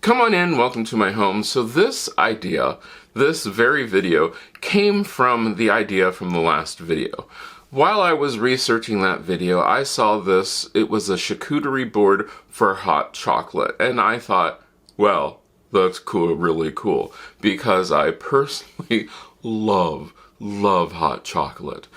Come on in, welcome to my home. So this idea, this very video, came from the idea from the last video. While I was researching that video, I saw this. It was a charcuterie board for hot chocolate, and I thought, well, that's cool, really cool, because I personally love hot chocolate.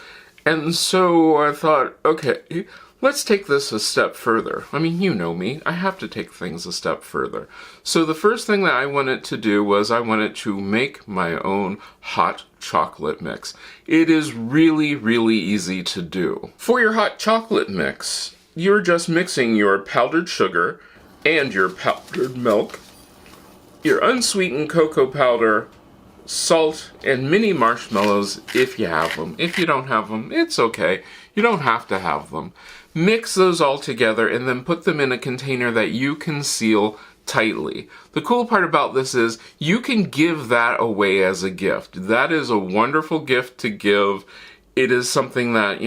And so I thought, okay, let's take this a step further. I mean, you know me, I have to take things a step further. So the first thing that I wanted to do was I wanted to make my own hot chocolate mix. It is really, really easy to do. For your hot chocolate mix, you're just mixing your powdered sugar and your powdered milk, your unsweetened cocoa powder, salt, and mini marshmallows if you have them. If you don't have them, it's okay. You don't have to have them. Mix those all together and then put them in a container that you can seal tightly. The cool part about this is you can give that away as a gift. That is a wonderful gift to give. It is something that,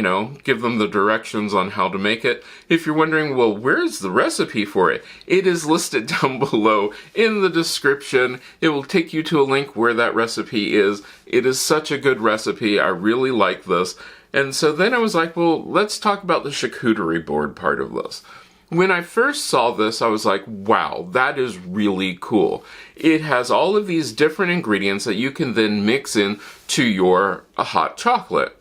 give them the directions on how to make it. If you're wondering, well, where's the recipe for it? It is listed down below in the description. It will take you to a link where that recipe is. It is such a good recipe. I really like this. And so then I was like, well, let's talk about the charcuterie board part of this. When I first saw this, I was like, wow, that is really cool. It has all of these different ingredients that you can then mix in to your hot chocolate.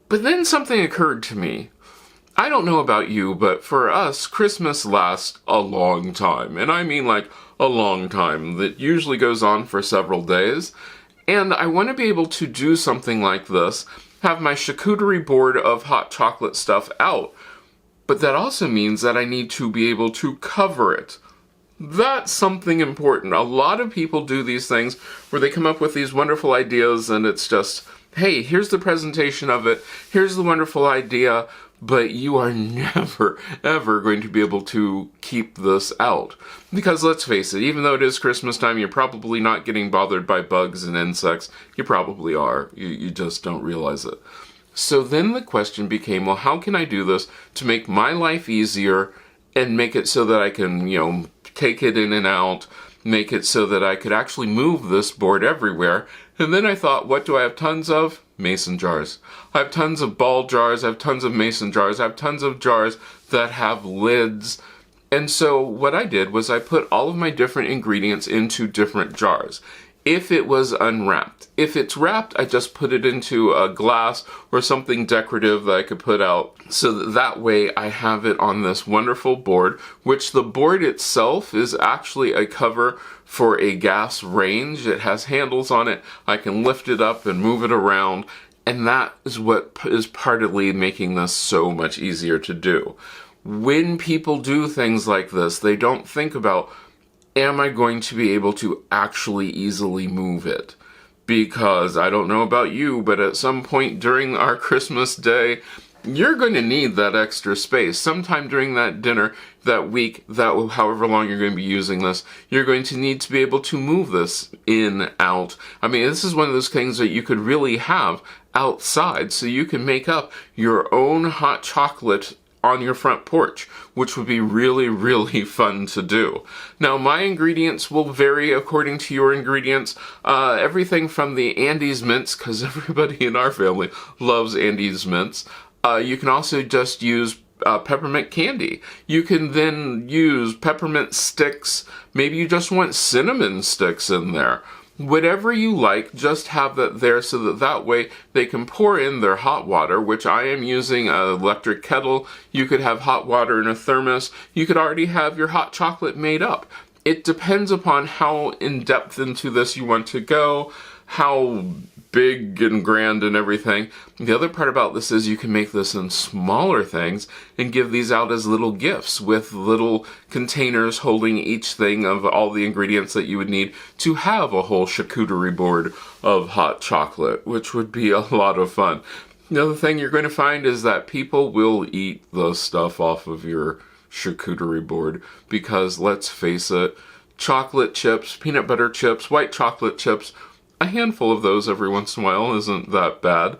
But then something occurred to me. I don't know about you, but for us, Christmas lasts a long time. And I mean like a long time. That usually goes on for several days. And I want to be able to do something like this, have my charcuterie board of hot chocolate stuff out. But that also means that I need to be able to cover it. That's something important. A lot of people do these things where they come up with these wonderful ideas and it's just, hey, here's the presentation of it, here's the wonderful idea, but you are never, ever going to be able to keep this out. Because let's face it, even though it is Christmas time, you're probably not getting bothered by bugs and insects. You probably are. You just don't realize it. So then the question became, well, how can I do this to make my life easier and make it so that I can, take it in and out, make it so that I could actually move this board everywhere. And then I thought, what do I have tons of? Mason jars. I have tons of ball jars, I have tons of mason jars, I have tons of jars that have lids. And so what I did was I put all of my different ingredients into different jars. If it was unwrapped. If it's wrapped, I just put it into a glass or something decorative that I could put out so that way I have it on this wonderful board, which the board itself is actually a cover for a gas range. It has handles on it. I can lift it up and move it around, and that is what is partly making this so much easier to do. When people do things like this, they don't think about, am I going to be able to actually easily move it? Because I don't know about you, but at some point during our Christmas day, you're going to need that extra space. Sometime during that dinner, that week, however long you're going to be using this, you're going to need to be able to move this in, out. I mean, this is one of those things that you could really have outside, so you can make up your own hot chocolate on your front porch, which would be really, really fun to do. Now, my ingredients will vary according to your ingredients. Everything from the Andes mints, because everybody in our family loves Andes mints. You can also just use peppermint candy. You can then use peppermint sticks. Maybe you just want cinnamon sticks in there. Whatever you like, just have that there so that way they can pour in their hot water, which I am using an electric kettle. You could have hot water in a thermos. You could already have your hot chocolate made up. It depends upon how in-depth into this you want to go, how big and grand and everything. The other part about this is you can make this in smaller things and give these out as little gifts with little containers holding each thing of all the ingredients that you would need to have a whole charcuterie board of hot chocolate, which would be a lot of fun. The other thing you're going to find is that people will eat the stuff off of your charcuterie board because, let's face it, chocolate chips, peanut butter chips, white chocolate chips, a handful of those every once in a while isn't that bad.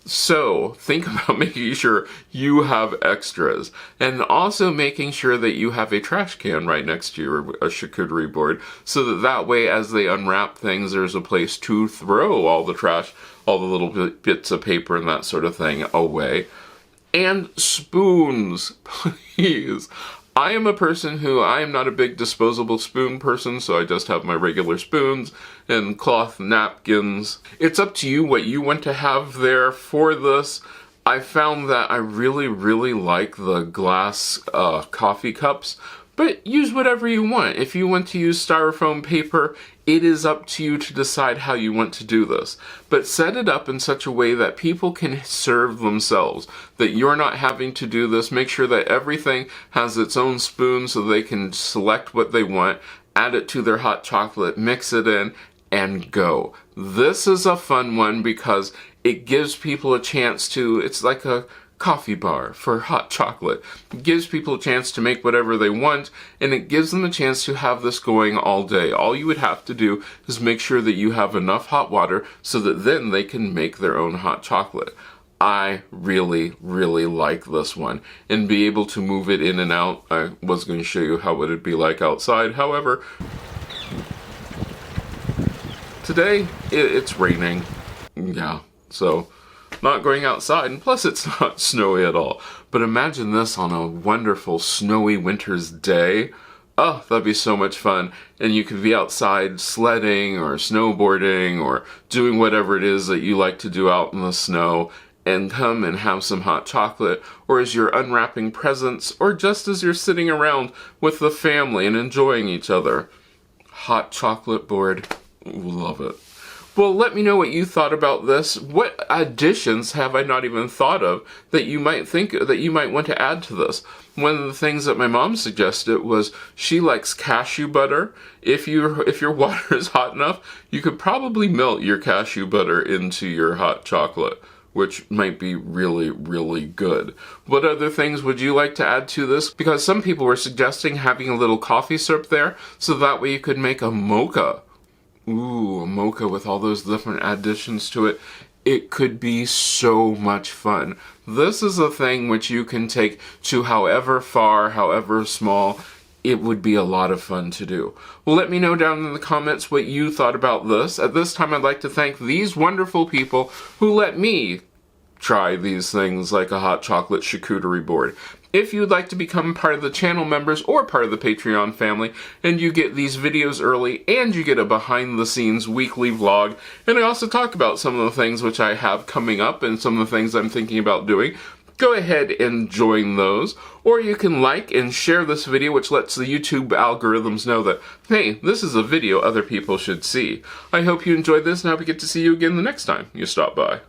So think about making sure you have extras, and also making sure that you have a trash can right next to your charcuterie board, so that way as they unwrap things, there's a place to throw all the trash, all the little bits of paper and that sort of thing away. And spoons, please. I am a person who, I am not a big disposable spoon person, so I just have my regular spoons and cloth napkins. It's up to you what you want to have there for this. I found that I really, really like the glass coffee cups, but use whatever you want. If you want to use styrofoam paper, it is up to you to decide how you want to do this. But set it up in such a way that people can serve themselves, that you're not having to do this. Make sure that everything has its own spoon so they can select what they want, add it to their hot chocolate, mix it in, and go. This is a fun one because it gives people a chance to, it's like a coffee bar for hot chocolate. It gives people a chance to make whatever they want, and it gives them a chance to have this going all day. All you would have to do is make sure that you have enough hot water so that then they can make their own hot chocolate. I really, really like this one, and be able to move it in and out. I was going to show you how it would be like outside. However, today it's raining. Yeah, so not going outside, and plus it's not snowy at all. But imagine this on a wonderful snowy winter's day. Oh, that'd be so much fun. And you could be outside sledding or snowboarding or doing whatever it is that you like to do out in the snow, and come and have some hot chocolate, or as you're unwrapping presents, or just as you're sitting around with the family and enjoying each other. Hot chocolate board. Love it. Well, let me know what you thought about this. What additions have I not even thought of that you might think that you might want to add to this? One of the things that my mom suggested was she likes cashew butter. If your water is hot enough, you could probably melt your cashew butter into your hot chocolate, which might be really, really good. What other things would you like to add to this? Because some people were suggesting having a little coffee syrup there, so that way you could make a mocha. Ooh, a mocha with all those different additions to it. It could be so much fun. This is a thing which you can take to however far, however small. It would be a lot of fun to do. Well, let me know down in the comments what you thought about this. At this time, I'd like to thank these wonderful people who let me try these things like a hot chocolate charcuterie board. If you'd like to become part of the channel members or part of the Patreon family, and you get these videos early, and you get a behind-the-scenes weekly vlog, and I also talk about some of the things which I have coming up and some of the things I'm thinking about doing, go ahead and join those. Or you can like and share this video, which lets the YouTube algorithms know that, hey, this is a video other people should see. I hope you enjoyed this, and I hope we get to see you again the next time you stop by.